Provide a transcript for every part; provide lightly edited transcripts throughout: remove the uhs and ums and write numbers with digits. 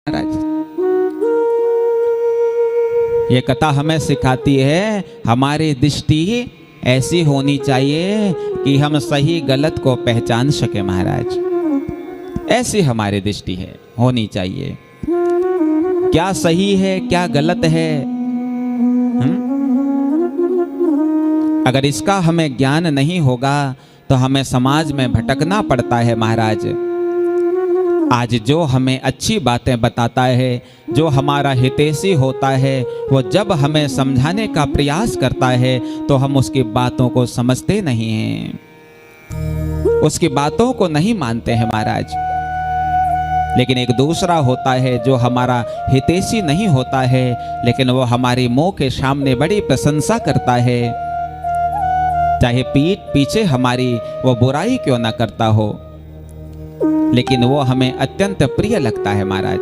महाराज। ये कथा हमें सिखाती है हमारी दृष्टि ऐसी होनी चाहिए कि हम सही गलत को पहचान सके महाराज। ऐसी हमारी दृष्टि है होनी चाहिए, क्या सही है क्या गलत है। अगर इसका हमें ज्ञान नहीं होगा तो हमें समाज में भटकना पड़ता है महाराज। आज जो हमें अच्छी बातें बताता है, जो हमारा हितैषी होता है, वो जब हमें समझाने का प्रयास करता है तो हम उसकी बातों को समझते नहीं हैं, उसकी बातों को नहीं मानते हैं महाराज। लेकिन एक दूसरा होता है जो हमारा हितैषी नहीं होता है, लेकिन वो हमारी मुंह के सामने बड़ी प्रशंसा करता है, चाहे पीठ पीछे हमारी वो बुराई क्यों ना करता हो, लेकिन वो हमें अत्यंत प्रिय लगता है महाराज।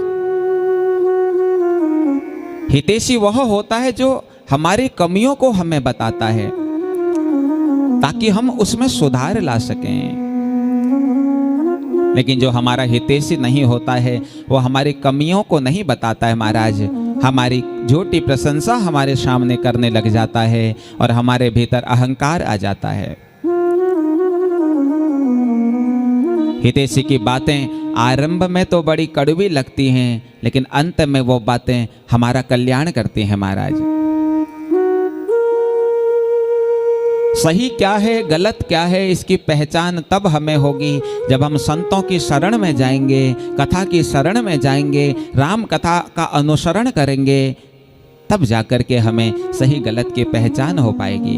हितैषी वह होता है जो हमारी कमियों को हमें बताता है ताकि हम उसमें सुधार ला सकें। लेकिन जो हमारा हितैषी नहीं होता है वो हमारी कमियों को नहीं बताता है महाराज, हमारी झूठी प्रशंसा हमारे सामने करने लग जाता है और हमारे भीतर अहंकार आ जाता है। हितैषी की बातें आरंभ में तो बड़ी कड़वी लगती हैं, लेकिन अंत में वो बातें हमारा कल्याण करती हैं महाराज। सही क्या है गलत क्या है इसकी पहचान तब हमें होगी जब हम संतों की शरण में जाएंगे, कथा की शरण में जाएंगे, राम कथा का अनुसरण करेंगे, तब जाकर के हमें सही गलत की पहचान हो पाएगी।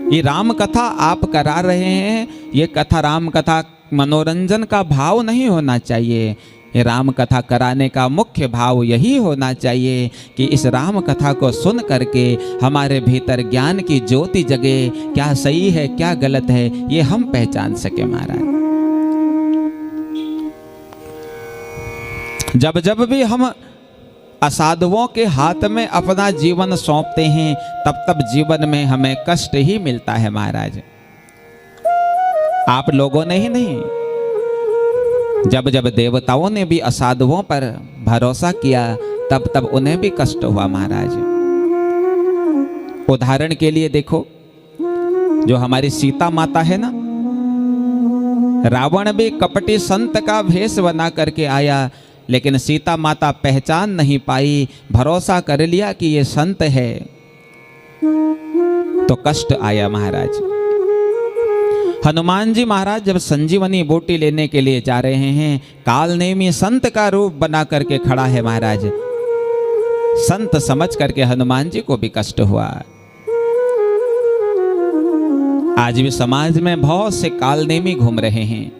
ये राम कथा आप करा रहे हैं, ये कथा राम कथा मनोरंजन का भाव नहीं होना चाहिए। ये राम कथा कराने का मुख्य भाव यही होना चाहिए कि इस राम कथा को सुन करके हमारे भीतर ज्ञान की ज्योति जगे, क्या सही है क्या गलत है ये हम पहचान सके महाराज। जब जब भी हम असाधुओं के हाथ में अपना जीवन सौंपते हैं तब तब जीवन में हमें कष्ट ही मिलता है महाराज। आप लोगों ने ही नहीं, जब जब देवताओं ने भी असाधुओं पर भरोसा किया तब तब उन्हें भी कष्ट हुआ महाराज। उदाहरण के लिए देखो, जो हमारी सीता माता है ना, रावण भी कपटी संत का भेष बना करके आया, लेकिन सीता माता पहचान नहीं पाई, भरोसा कर लिया कि ये संत है, तो कष्ट आया महाराज। हनुमान जी महाराज जब संजीवनी बूटी लेने के लिए जा रहे हैं, कालनेमी संत का रूप बना करके खड़ा है महाराज। संत समझ करके हनुमान जी को भी कष्ट हुआ। आज भी समाज में बहुत से कालनेमी घूम रहे हैं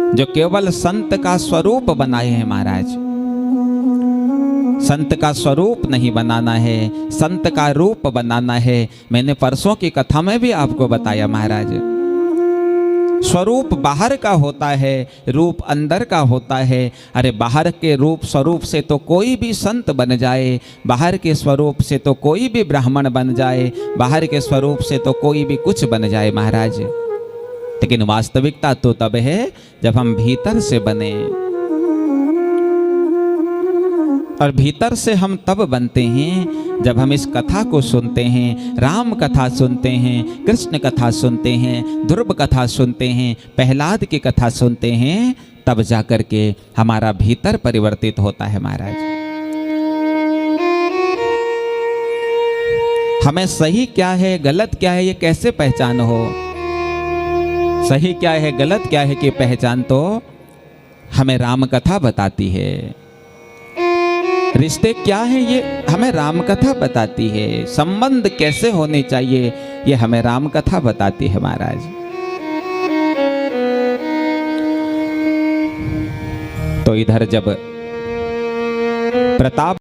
जो केवल संत का स्वरूप बनाए हैं महाराज। संत का स्वरूप नहीं बनाना है, संत का रूप बनाना है। मैंने परसों की कथा में भी आपको बताया महाराज, स्वरूप बाहर का होता है, रूप अंदर का होता है। अरे बाहर के रूप स्वरूप से तो कोई भी संत बन जाए, बाहर के स्वरूप से तो कोई भी ब्राह्मण बन जाए, बाहर के स्वरूप से तो कोई भी कुछ बन जाए महाराज। लेकिन वास्तविकता तो तब है जब हम भीतर से बने, और भीतर से हम तब बनते हैं जब हम इस कथा को सुनते हैं, राम कथा सुनते हैं, कृष्ण कथा सुनते हैं, ध्रुव कथा सुनते हैं, प्रहलाद की कथा सुनते हैं, तब जाकर के हमारा भीतर परिवर्तित होता है महाराज। हमें सही क्या है गलत क्या है ये कैसे पहचान हो, सही क्या है गलत क्या है कि पहचान तो हमें राम कथा बताती है। रिश्ते क्या है ये हमें राम कथा बताती है। संबंध कैसे होने चाहिए ये हमें राम कथा बताती है महाराज। तो इधर जब प्रताप